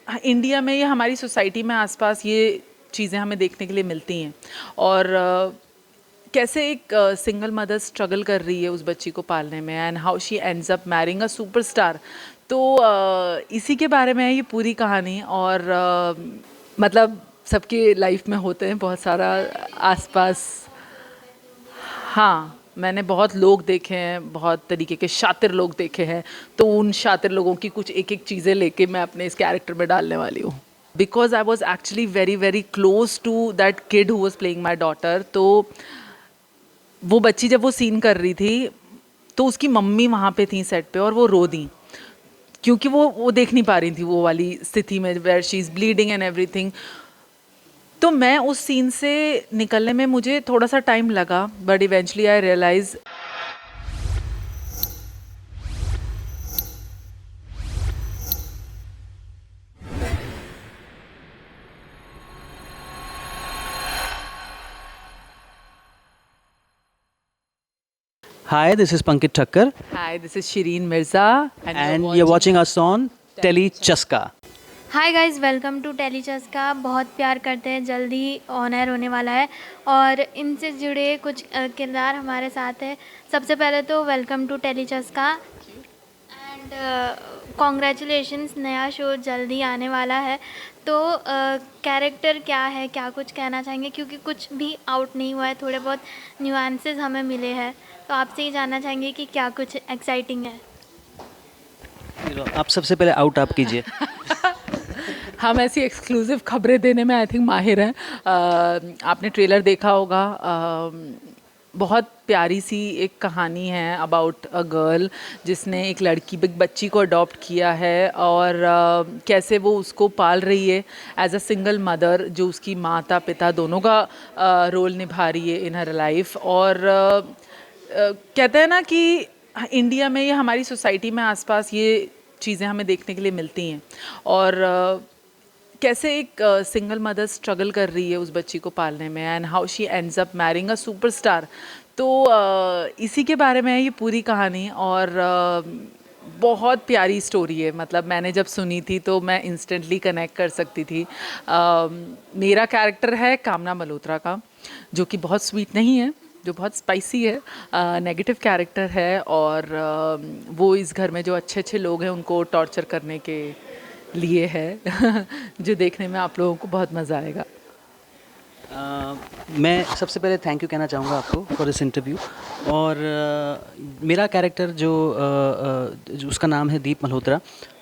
India में या हमारी सोसाइटी में आसपास ये चीज़ें हमें देखने के लिए मिलती हैं। और कैसे एक सिंगल मदर स्ट्रगल कर रही है उस बच्ची को पालने में, and how she ends up marrying a superstar. तो इसी के बारे में है ये पूरी कहानी। और मतलब सबके लाइफ में होते हैं बहुत सारा आसपास। हाँ, मैंने बहुत लोग देखे हैं, बहुत तरीके के शातिर लोग देखे हैं। तो उन शातिर लोगों की कुछ एक एक चीज़ें लेके मैं अपने इस कैरेक्टर में डालने वाली हूँ। Because I was actually very very close to that kid who was playing my daughter. तो वो बच्ची जब वो सीन कर रही थी तो उसकी मम्मी वहाँ पे थी सेट पे और वो रो दी, क्योंकि वो देख नहीं पा रही थी वो वाली स्थिति में where she is bleeding and everything. तो मैं उस सीन से निकलने में मुझे थोड़ा सा टाइम लगा, but eventually I realize. Hi, this is Pankit Thakkar, hi, this is Shirin Mirza and you're watching us on Tele Chaska. Hi guys, welcome to Tele Chaska. बहुत प्यार करते हैं, जल्दी ऑन एयर होने वाला है और इनसे जुड़े कुछ किरदार हमारे साथ हैं। सबसे पहले तो वेलकम टू टेलीचस का एंड कॉन्ग्रेचुलेशंस, नया शो जल्दी आने वाला है। तो कैरेक्टर क्या है, क्या कुछ कहना चाहेंगे, क्योंकि कुछ भी आउट नहीं हुआ है, थोड़े बहुत न्यूआंसेस हमें मिले हैं। तो आपसे ही जानना चाहेंगे कि क्या कुछ एक्साइटिंग है। आप सबसे पहले आउट आप कीजिए. हम ऐसी एक्सक्लूसिव खबरें देने में आई थिंक माहिर हैं। आपने ट्रेलर देखा होगा। बहुत प्यारी सी एक कहानी है अबाउट अ गर्ल जिसने एक लड़की बिग बच्ची को अडॉप्ट किया है, और कैसे वो उसको पाल रही है एज अ सिंगल मदर, जो उसकी माता पिता दोनों का रोल निभा रही है इन हर लाइफ। और कहते हैं ना कि इंडिया में या हमारी सोसाइटी में आसपास ये चीज़ें हमें देखने के लिए मिलती हैं। और कैसे एक सिंगल मदर स्ट्रगल कर रही है उस बच्ची को पालने में, and how she ends up marrying a superstar. तो इसी के बारे में है ये पूरी कहानी। और बहुत प्यारी स्टोरी है। मतलब मैंने जब सुनी थी तो मैं इंस्टेंटली कनेक्ट कर सकती थी। मेरा कैरेक्टर है कामना मल्होत्रा का, जो कि बहुत स्वीट नहीं है, जो बहुत स्पाइसी है, नेगेटिव कैरेक्टर है। और वो इस घर में जो अच्छे अच्छे लोग हैं उनको टॉर्चर करने के लिए है जो देखने में आप लोगों को बहुत मज़ा आएगा। मैं सबसे पहले थैंक यू कहना चाहूँगा आपको फॉर दिस इंटरव्यू. और मेरा कैरेक्टर जो उसका नाम है दीप मल्होत्रा.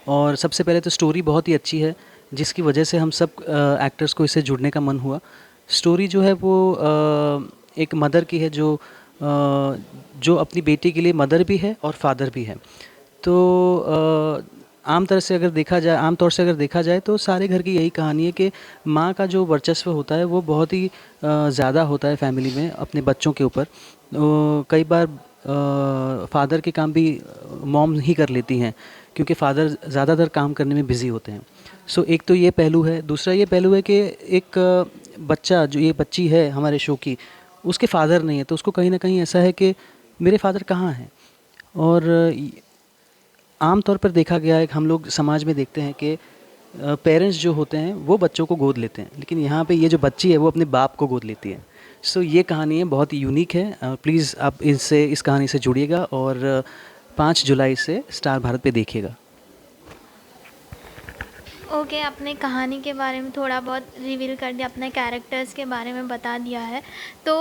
और सबसे पहले तो स्टोरी बहुत ही अच्छी है, जिसकी वजह से हम सब एक्टर्स को इससे जुड़ने का मन हुआ. स्टोरी जो है वो एक मदर की है जो अपनी बेटी के लिए मदर भी है और फादर भी है. तो आमतौर से अगर देखा जाए तो सारे घर की यही कहानी है कि माँ का जो वर्चस्व होता है वो बहुत ही ज़्यादा होता है फैमिली में अपने बच्चों के ऊपर. तो कई बार फादर के काम भी मॉम ही कर लेती हैं, क्योंकि फादर ज़्यादातर काम करने में बिज़ी होते हैं. सो एक तो ये पहलू है. दूसरा ये पहलू है कि एक बच्चा, जो ये बच्ची है हमारे शो की, उसके फादर नहीं है, तो उसको कहीं ना कहीं ऐसा है कि मेरे फादर कहाँ हैं. और आम तौर पर देखा गया है, हम लोग समाज में देखते हैं कि पेरेंट्स जो होते हैं वो बच्चों को गोद लेते हैं, लेकिन यहाँ पे ये जो बच्ची है वो अपने बाप को गोद लेती है. सो ये कहानी है, बहुत ही यूनिक है. प्लीज़ आप इस कहानी से जुड़िएगा और 5 जुलाई से स्टार भारत पे देखिएगा. ओके, आपने कहानी के बारे में थोड़ा बहुत रिवील कर दिया, अपने कैरेक्टर्स के बारे में बता दिया है। तो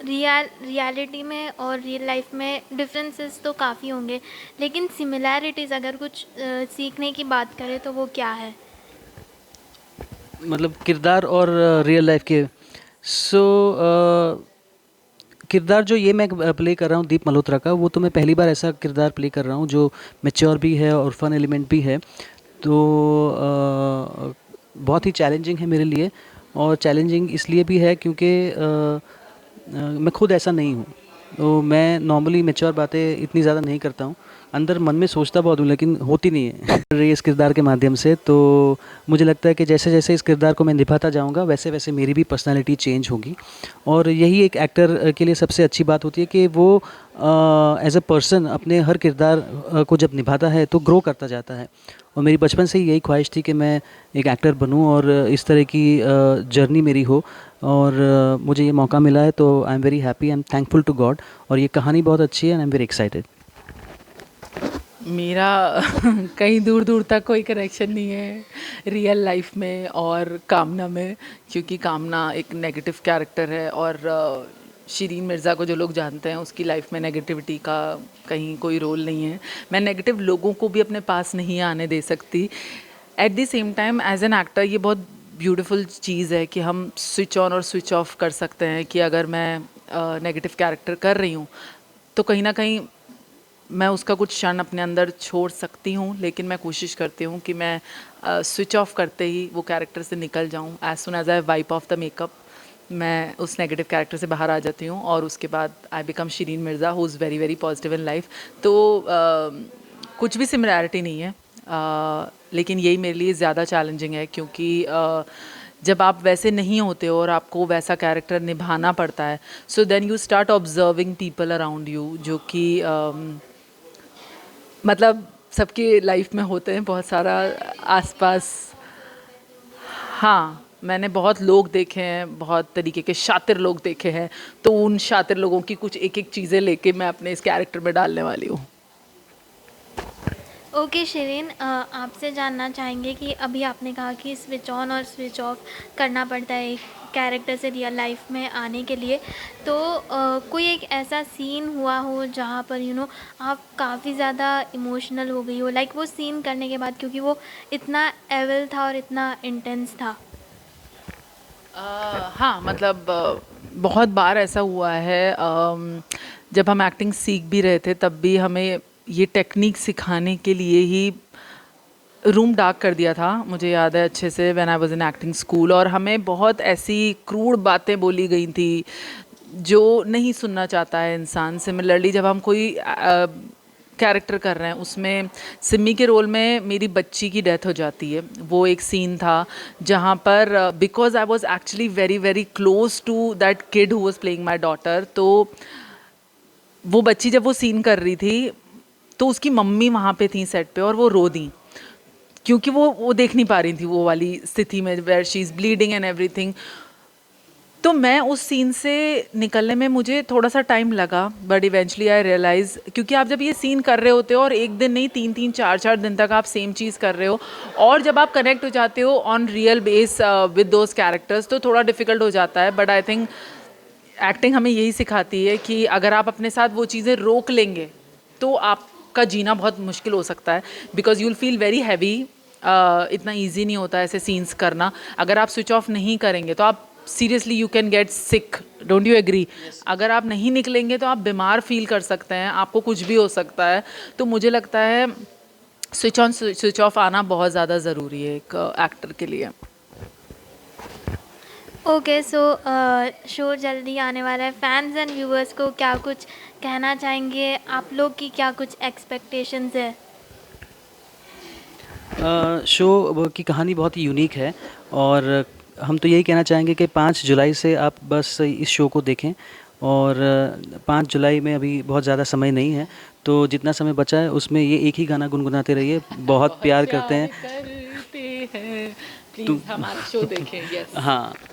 रियलिटी में और रियल लाइफ में डिफरेंसेस तो काफ़ी होंगे, लेकिन सिमिलैरिटीज़ अगर कुछ सीखने की बात करें तो वो क्या है? मतलब किरदार और रियल लाइफ के. सो किरदार जो ये मैं प्ले कर रहा हूँ दीप मल्होत्रा का, वो तो मैं पहली बार ऐसा किरदार प्ले कर रहा हूँ जो मैच्योर भी है और फन एलिमेंट भी है. तो बहुत ही चैलेंजिंग है मेरे लिए. और चैलेंजिंग इसलिए भी है क्योंकि मैं खुद ऐसा नहीं हूँ. तो मैं नॉर्मली मैच्योर बातें इतनी ज़्यादा नहीं करता हूँ, अंदर मन में सोचता बहुत हूँ लेकिन होती नहीं है इस किरदार के माध्यम से। तो मुझे लगता है कि जैसे जैसे इस किरदार को मैं निभाता जाऊँगा वैसे वैसे मेरी भी पर्सनालिटी चेंज होगी। और यही एक एक्टर के लिए सबसे अच्छी बात होती है कि वो एज अ पर्सन अपने हर किरदार को जब निभाता है तो ग्रो करता जाता है। और मेरी बचपन से ही यही ख्वाहिश थी कि मैं एक एक्टर बनूं और इस तरह की जर्नी मेरी हो। और मुझे ये मौका मिला है तो I am very happy, I am thankful to God. और ये कहानी बहुत अच्छी है and I am very excited. मेरा कहीं दूर दूर तक कोई कनेक्शन नहीं है रियल लाइफ में और कामना में, क्योंकि कामना एक नेगेटिव कैरेक्टर है और शिरीन मिर्ज़ा को जो लोग जानते हैं उसकी लाइफ में नेगेटिविटी का कहीं कोई रोल नहीं है। मैं नेगेटिव लोगों को भी अपने पास नहीं आने दे सकती। At the same time as an actor ये बहुत ब्यूटीफुल चीज़ है कि हम स्विच ऑन और स्विच ऑफ कर सकते हैं कि अगर मैं नेगेटिव कैरेक्टर कर रही हूँ तो कहीं ना कहीं मैं उसका कुछ क्षण अपने अंदर छोड़ सकती हूँ, लेकिन मैं कोशिश करती हूँ कि मैं स्विच ऑफ करते ही वो कैरेक्टर से निकल जाऊँ। As soon as I wipe off the makeup मैं उस नेगेटिव कैरेक्टर से बाहर आ जाती हूँ और उसके बाद I become Shirin Mirza who is very very positive in life. तो कुछ भी सिमिलैरिटी नहीं है, लेकिन यही मेरे लिए ज़्यादा चैलेंजिंग है क्योंकि जब आप वैसे नहीं होते हो और आपको वैसा कैरेक्टर निभाना पड़ता है, so then you start observing people around you, जो कि मतलब सबकी लाइफ में होते हैं बहुत सारा आसपास। हाँ, मैंने बहुत लोग देखे हैं, बहुत तरीके के शातिर लोग देखे हैं, तो उन शातिर लोगों की कुछ एक एक चीज़ें लेके मैं अपने इस कैरेक्टर में डालने वाली हूँ। ओके शिरीन, आपसे जानना चाहेंगे कि अभी आपने कहा कि स्विच ऑन और स्विच ऑफ करना पड़ता है एक कैरेक्टर से रियल लाइफ में आने के लिए, तो कोई एक ऐसा सीन हुआ हो जहाँ पर आप काफ़ी ज़्यादा इमोशनल हो गई हो, लाइक वो सीन करने के बाद, क्योंकि वो इतना एवल था और इतना इंटेंस था। हाँ, मतलब बहुत बार ऐसा हुआ है। जब हम एक्टिंग सीख भी रहे थे तब भी हमें ये टेक्निक सिखाने के लिए ही रूम डार्क कर दिया था, मुझे याद है अच्छे से, when I was in acting school. और हमें बहुत ऐसी क्रूर बातें बोली गई थी जो नहीं सुनना चाहता है इंसान। सिमिलरली जब हम कोई कैरेक्टर कर रहे हैं, उसमें सिमी के रोल में मेरी बच्ची की डेथ हो जाती है। वो एक सीन था जहाँ पर because I was actually very very close to that kid who was playing my daughter, तो वो बच्ची जब वो सीन कर रही थी तो उसकी मम्मी वहाँ पे थी सेट पे और वो रो दी, क्योंकि वो देख नहीं पा रही थी वो वाली स्थिति में where she is bleeding and everything. तो मैं उस सीन से निकलने में मुझे थोड़ा सा टाइम लगा, बट इवेंचुअली आई रियलाइज़, क्योंकि आप जब ये सीन कर रहे होते हो और एक दिन नहीं 3-3 4-4 दिन तक आप सेम चीज़ कर रहे हो, और जब आप कनेक्ट हो जाते हो on real base with those characters, तो थोड़ा डिफ़िकल्ट हो जाता है। बट आई थिंक एक्टिंग हमें यही सिखाती है कि अगर आप अपने साथ वो चीज़ें रोक लेंगे तो आपका जीना बहुत मुश्किल हो सकता है, because you will feel very heavy. इतना ईजी नहीं होता ऐसे सीन्स करना। अगर आप स्विच ऑफ नहीं करेंगे तो आप seriously you can get sick, don't you agree? अगर आप नहीं निकलेंगे तो आप बीमार फील कर सकते हैं, आपको कुछ भी हो सकता है। तो मुझे लगता है स्विच ऑन स्विच ऑफ आना बहुत ज़्यादा ज़रूरी है एक एक्टर के लिए। ओके, सो शो जल्दी आने वाला है, फैंस एंड व्यूअर्स को क्या कुछ कहना चाहेंगे? आप लोग की क्या कुछ एक्सपेक्टेशंस है? शो की कहानी बहुत ही यूनिक है और हम तो यही कहना चाहेंगे कि 5 जुलाई से आप बस इस शो को देखें। और 5 जुलाई में अभी बहुत ज़्यादा समय नहीं है, तो जितना समय बचा है उसमें ये एक ही गाना गुनगुनाते रहिए। बहुत प्यार करते हैं। प्लीज़ हमारा शो देखें। यस, हाँ,